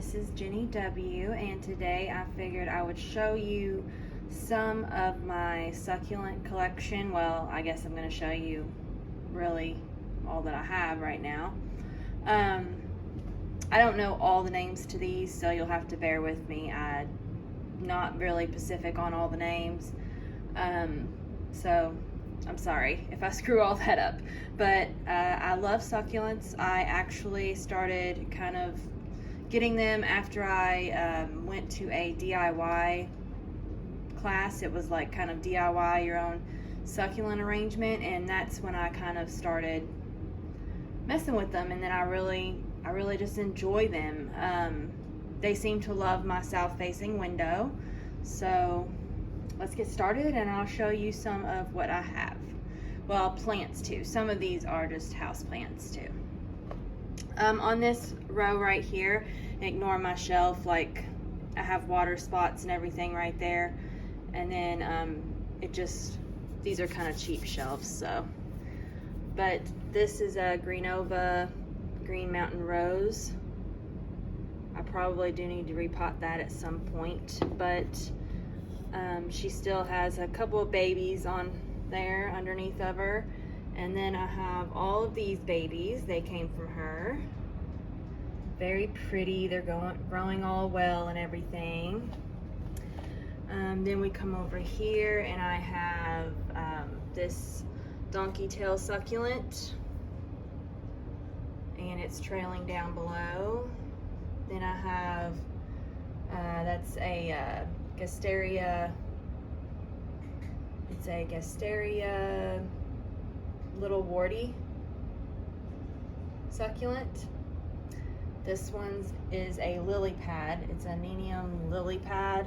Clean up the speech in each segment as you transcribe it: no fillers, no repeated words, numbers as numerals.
this is Jenny W, and today I figured I would show you some of my succulent collection. Well, I guess I'm going to show you really all that I have right now. I don't know all the names to these, so you'll have to bear with me. I'm not really specific on all the names, so I'm sorry if I screw all that up, but I love succulents. I actually started kind of getting them after I went to a DIY class. It was like kind of DIY your own succulent arrangement, and that's when I kind of started messing with them, and then I really just enjoy them. They seem to love my south-facing window, so let's get started and I'll show you some of what I have. Well, plants too. Some of these are just house plants too. On this row right here, ignore my shelf, like I have water spots and everything right there, and then these are kind of cheap shelves, so. But this is a Greenova Green Mountain Rose. I probably do need to repot that at some point, but she still has a couple of babies on there underneath of her. And then I have all of these babies. They came from her. Very pretty. They're growing all well and everything. Then we come over here and I have this donkey tail succulent, and it's trailing down below. Then I have that's a Gasteria. It's a Gasteria little warty succulent. This one is a lily pad. It's a Neonium lily pad.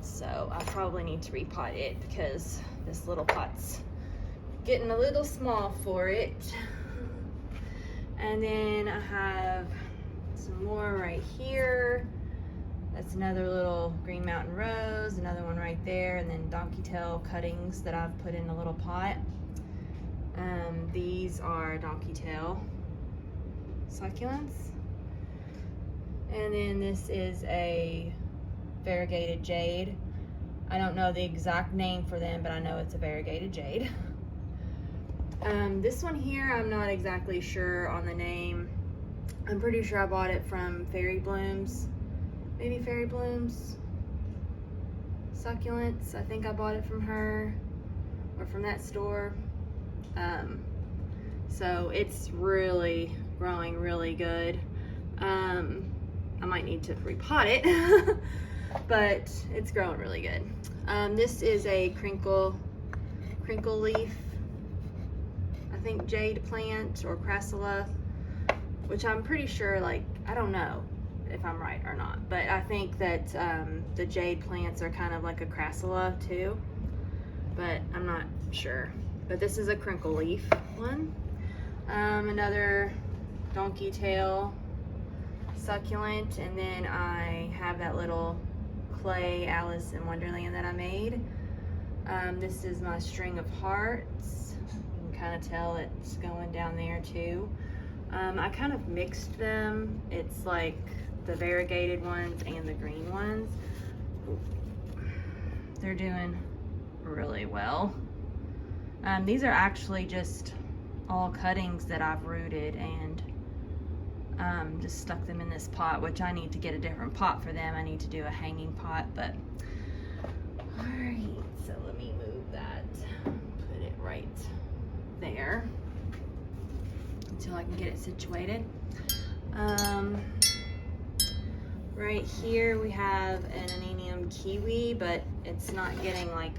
So I probably need to repot it because this little pot's getting a little small for it. And then I have some more right here. That's another little Green Mountain Rose, another one right there, and then donkey tail cuttings that I've put in a little pot. These are donkey tail succulents. And then this is a variegated jade. I don't know the exact name for them, but I know it's a variegated jade. This one here, I'm not exactly sure on the name. I'm pretty sure I bought it from Fairy Blooms. Maybe Fairy Blooms Succulents. I think I bought it from her or from that store. So it's really growing really good. I might need to repot it, but it's growing really good. This is a crinkle leaf, I think jade plant or crassula, which I'm pretty sure, like, I don't know if I'm right or not, but I think that the jade plants are kind of like a crassula too, but I'm not sure. But this is a crinkle leaf one. Another donkey tail succulent, and then I have that little clay Alice in Wonderland that I made. This is my string of hearts. You can kind of tell it's going down there too. I kind of mixed them. It's like the variegated ones and the green ones. They're doing really well. These are actually just all cuttings that I've rooted and just stuck them in this pot, which I need to get a different pot for them. I need to do a hanging pot, but all right, so let me move that, put it right there until I can get it situated. Right here we have an Neonium kiwi, but it's not getting like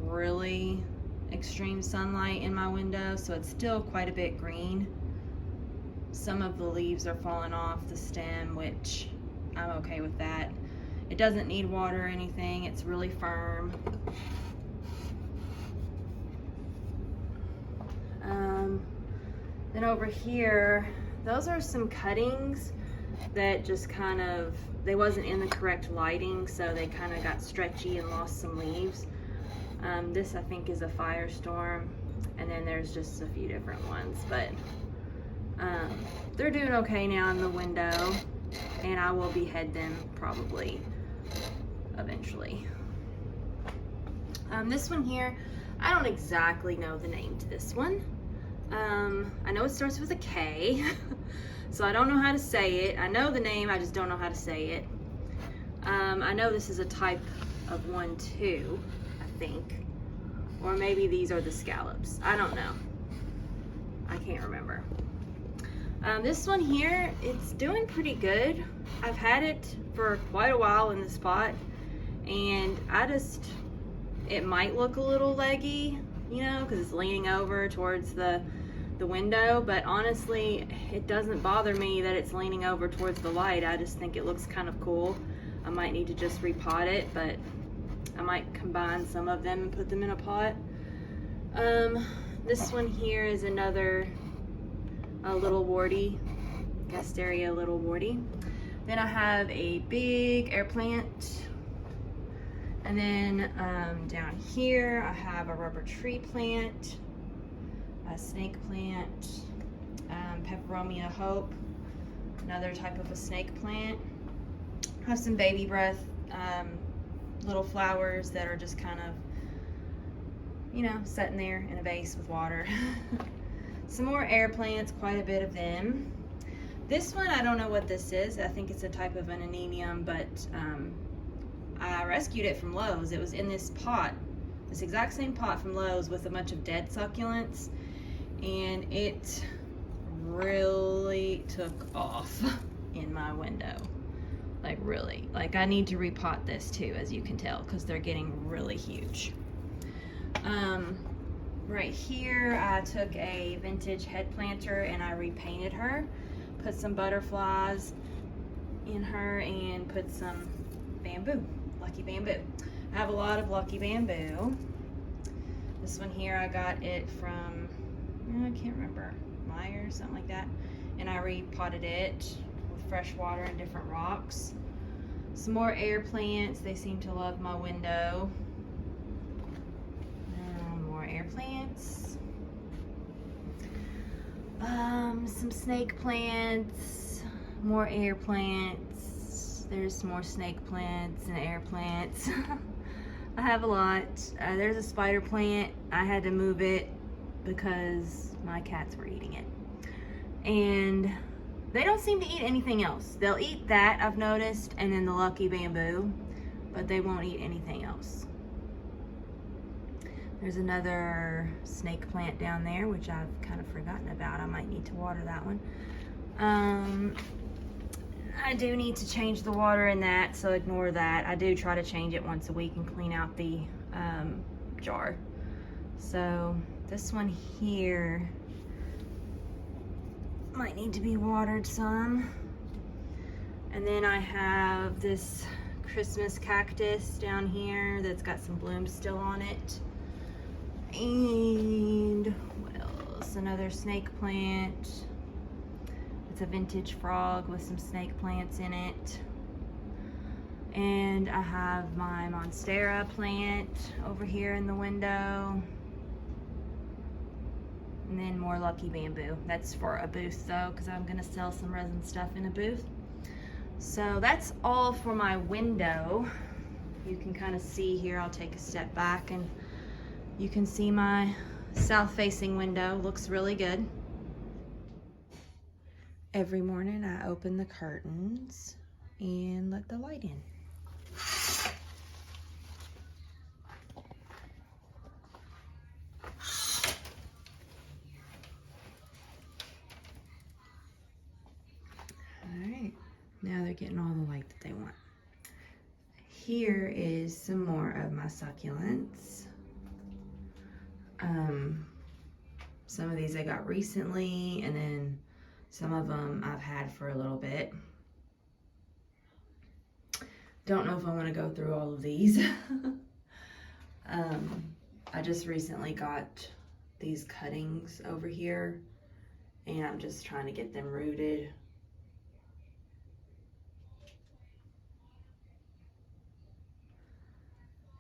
really extreme sunlight in my window, so it's still quite a bit green. Some of the leaves are falling off the stem, which I'm okay with that. It doesn't need water or anything. It's really firm. Then over here, those are some cuttings that just kind of, they wasn't in the correct lighting, so they kind of got stretchy and lost some leaves. This I think is a Firestorm, and then there's just a few different ones, but They're doing okay now in the window, and I will behead them probably eventually. This one here, I don't exactly know the name to this one. I know it starts with a K, so I don't know how to say it. I know the name, I just don't know how to say it. I know this is a type of one too, I think. Or maybe these are the scallops. I don't know. I can't remember. This one here, it's doing pretty good. I've had it for quite a while in this pot, and it might look a little leggy, you know, because it's leaning over towards the window, but honestly, it doesn't bother me that it's leaning over towards the light. I just think it looks kind of cool. I might need to just repot it, but I might combine some of them and put them in a pot. This one here is another little warty, Gasteria little warty. Then I have a big air plant. And then down here I have a rubber tree plant, a snake plant, Peperomia hope, another type of a snake plant. I have some baby breath, little flowers that are just kind of, you know, sitting there in a vase with water. Some more air plants, quite a bit of them. This one, I don't know what this is. I think it's a type of an anemium, but I rescued it from Lowe's. It was in this pot, this exact same pot from Lowe's with a bunch of dead succulents, and it really took off in my window. Like really, like I need to repot this too, as you can tell, because they're getting really huge. Right here, I took a vintage head planter and I repainted her, put some butterflies in her, and put some bamboo, lucky bamboo. I have a lot of lucky bamboo. This one here, I got it from, I can't remember, Myers, something like that. And I repotted it with fresh water and different rocks. Some more air plants. They seem to love my window. More air plants. Some snake plants. More air plants. There's some more snake plants and air plants. I have a lot. There's a spider plant. I had to move it because my cats were eating it. And they don't seem to eat anything else. They'll eat that, I've noticed, and then the lucky bamboo, but they won't eat anything else. There's another snake plant down there, which I've kind of forgotten about. I might need to water that one. I do need to change the water in that, so ignore that. I do try to change it once a week and clean out the jar. So this one here might need to be watered some. And then I have this Christmas cactus down here that's got some blooms still on it. And what else? Another snake plant. It's a vintage frog with some snake plants in it. And I have my Monstera plant over here in the window. And then more lucky bamboo. That's for a booth though, because I'm gonna sell some resin stuff in a booth. So that's all for my window. You can kind of see here, I'll take a step back and you can see my south facing window. Looks really good. Every morning I open the curtains and let the light in. Alright, now they're getting all the light that they want. Here is some more of my succulents. Some of these I got recently, and then some of them I've had for a little bit. Don't know if I want to go through all of these. I just recently got these cuttings over here, and I'm just trying to get them rooted.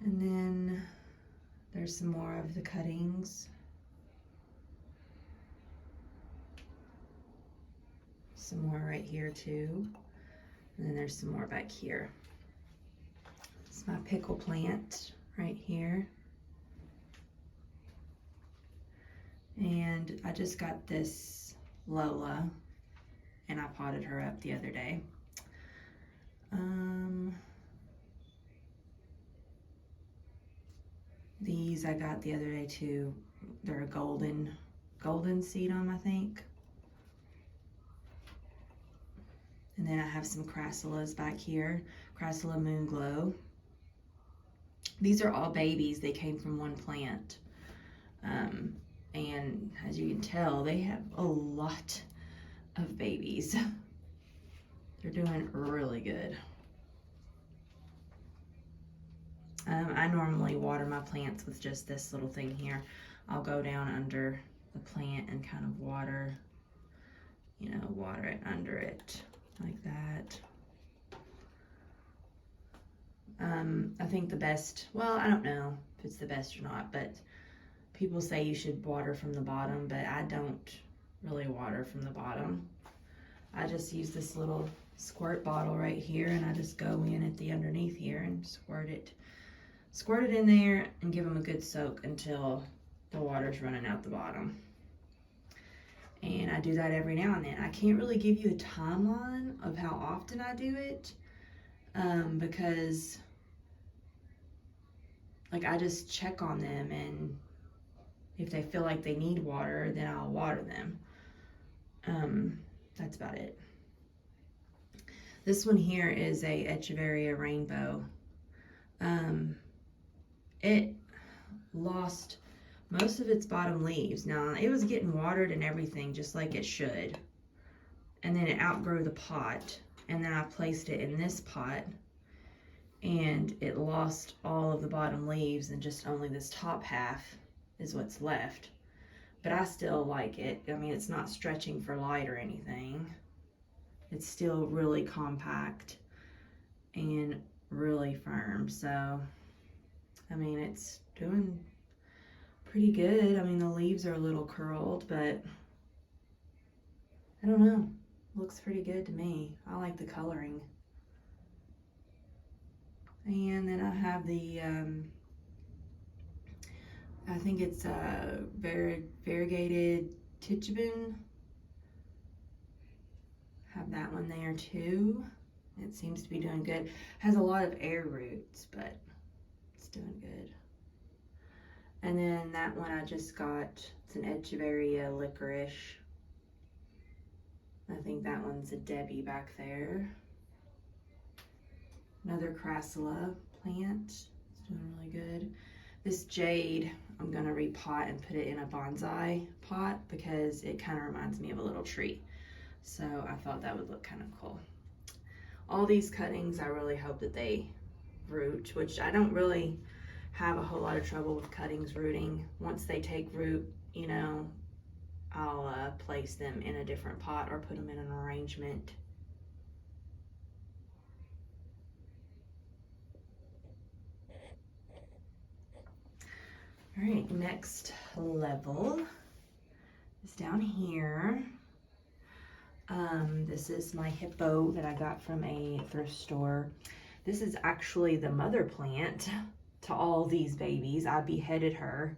And then there's some more of the cuttings. some more right here too. And then there's some more back here. It's my pickle plant right here. And I just got this Lola and I potted her up the other day. These I got the other day too. They're a golden sedum, I think. And then I have some crassulas back here, Crassula Moon Glow. These are all babies. They came from one plant. And as you can tell, they have a lot of babies. They're doing really good. I normally water my plants with just this little thing here. I'll go down under the plant and kind of water, you know, water it under it like that. I think the best, well, I don't know if it's the best or not, but people say you should water from the bottom, but I don't really water from the bottom. I just use this little squirt bottle right here, and I just go in at the underneath here and squirt it in there and give them a good soak until the water's running out the bottom. And I do that every now and then. I can't really give you a timeline of how often I do it, because like I just check on them, and if they feel like they need water, then I'll water them. That's about it. This one here is a Echeveria Rainbow. It lost most of its bottom leaves. Now, it was getting watered and everything just like it should. And then it outgrew the pot. And then I placed it in this pot. And it lost all of the bottom leaves, and just only this top half is what's left. But I still like it. I mean, it's not stretching for light or anything. It's still really compact and really firm. So, I mean, it's doing pretty good. I mean, the leaves are a little curled, but I don't know. Looks pretty good to me. I like the coloring. And then I have the, I think it's variegated Tichibin. Have that one there too. It seems to be doing good. Has a lot of air roots, but it's doing good. And then that one I just got, it's an Echeveria Licorice. I think that one's a Debbie back there. Another Crassula plant. It's doing really good. This jade, I'm gonna repot and put it in a bonsai pot because it kind of reminds me of a little tree. So I thought that would look kind of cool. All these cuttings, I really hope that they root, which I don't really have a whole lot of trouble with cuttings rooting. Once they take root, you know, I'll place them in a different pot or put them in an arrangement. All right, next level is down here. This is my hippo that I got from a thrift store. This is actually the mother plant to all these babies. I beheaded her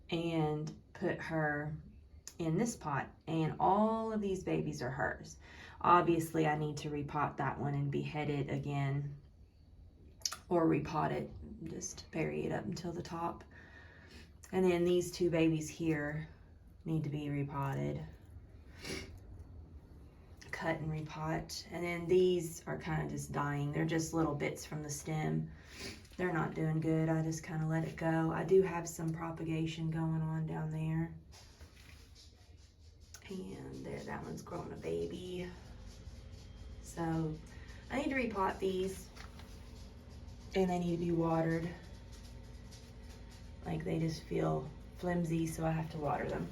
and put her in this pot, and all of these babies are hers. Obviously, I need to repot that one and behead it again, or repot it, just bury it up until the top. And then these two babies here need to be repotted. Cut and repot. And then these are kind of just dying. They're just little bits from the stem. They're not doing good. I just kind of let it go. I do have some propagation going on down there. And there, that one's growing a baby. So I need to repot these, and they need to be watered. Like, they just feel flimsy, so I have to water them.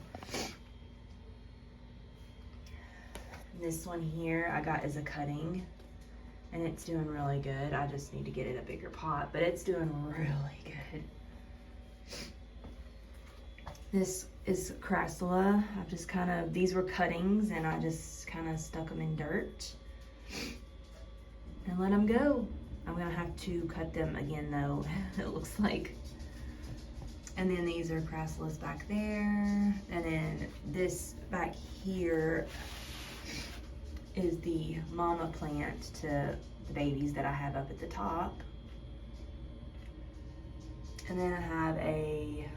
This one here I got as a cutting, and it's doing really good. I just need to get it a bigger pot, but it's doing really good. This is crassula. I've just kind of, these were cuttings and I just kind of stuck them in dirt and let them go. I'm gonna have to cut them again though, it looks like. And then these are crassulas back there. And then this back here is the mama plant to the babies that I have up at the top. And then I have a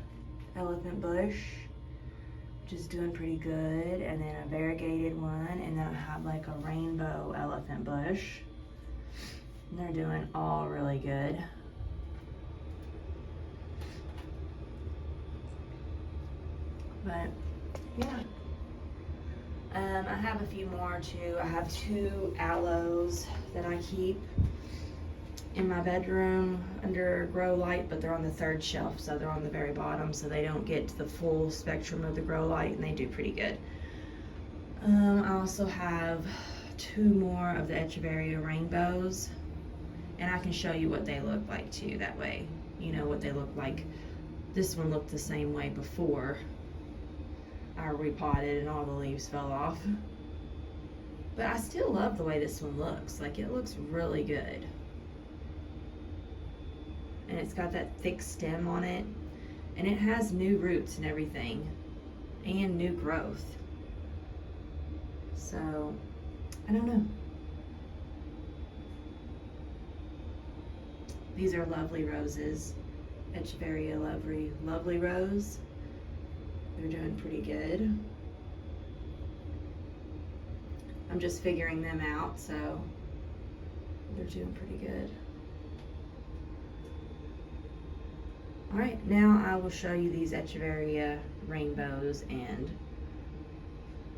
elephant bush, which is doing pretty good. And then a variegated one. And then I have like a rainbow elephant bush. And they're doing all really good. But yeah, I have a few more too. I have 2 aloes that I keep in my bedroom under grow light, but they're on the 3rd shelf, so they're on the very bottom, so they don't get to the full spectrum of the grow light, and they do pretty good. I also have 2 more of the Echeveria rainbows, and I can show you what they look like too. That way you know what they look like. This one looked the same way before I repotted and all the leaves fell off. But I still love the way this one looks. Like, it looks really good. And it's got that thick stem on it. And it has new roots and everything. And new growth. So, I don't know. These are lovely roses. Echeveria lovely rose. They're doing pretty good. I'm just figuring them out, so they're doing pretty good. All right, now I will show you these Echeveria rainbows and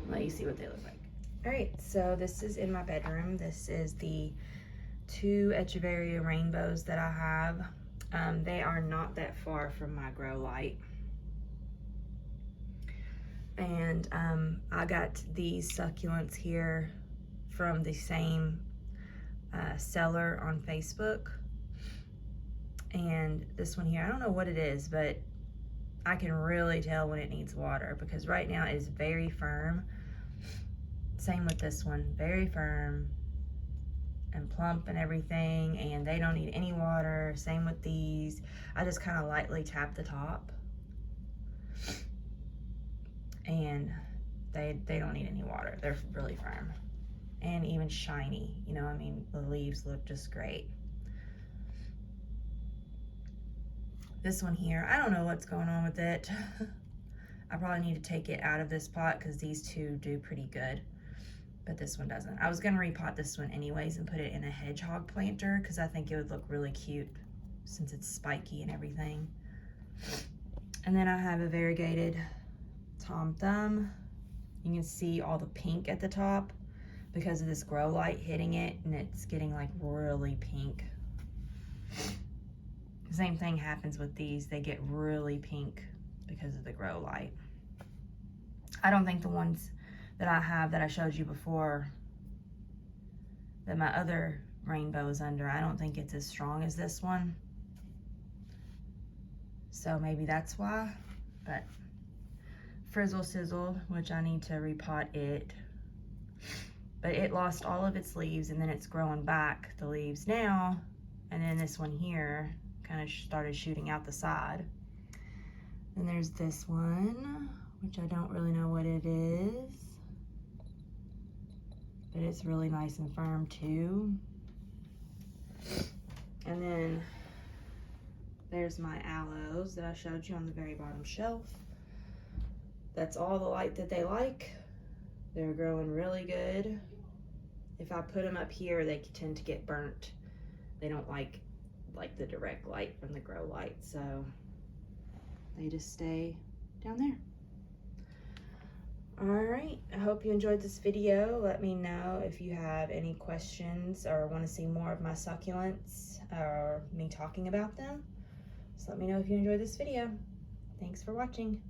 let you see what they look like. All right, so this is in my bedroom. This is the 2 Echeveria rainbows that I have. They are not that far from my grow light. And I got these succulents here from the same seller on Facebook. And this one here, I don't know what it is, but I can really tell when it needs water, because right now it is very firm. Same with this one, very firm and plump and everything, and they don't need any water. Same with these. I just kind of lightly tap the top. And they don't need any water. They're really firm and even shiny. You know, I mean, the leaves look just great. This one here, I don't know what's going on with it. I probably need to take it out of this pot because these 2 do pretty good, but this one doesn't. I was gonna repot this one anyways and put it in a hedgehog planter because I think it would look really cute since it's spiky and everything. And then I have a variegated Tom Thumb. You can see all the pink at the top because of this grow light hitting it, and it's getting like really pink. Same thing happens with these. They get really pink because of the grow light. I don't think the ones that I have that I showed you before, that my other rainbow is under, I don't think it's as strong as this one. So maybe that's why, but Frizzle Sizzle, which I need to repot it, but it lost all of its leaves and then it's growing back the leaves now. And then this one here kind of started shooting out the side. And there's this one, which I don't really know what it is, but it's really nice and firm too. And then there's my aloes that I showed you on the very bottom shelf. That's all the light that they like. They're growing really good. If I put them up here, they tend to get burnt. They don't like the direct light from the grow light, so they just stay down there. All right, I hope you enjoyed this video. Let me know if you have any questions or want to see more of my succulents or me talking about them. So let me know if you enjoyed this video. Thanks for watching.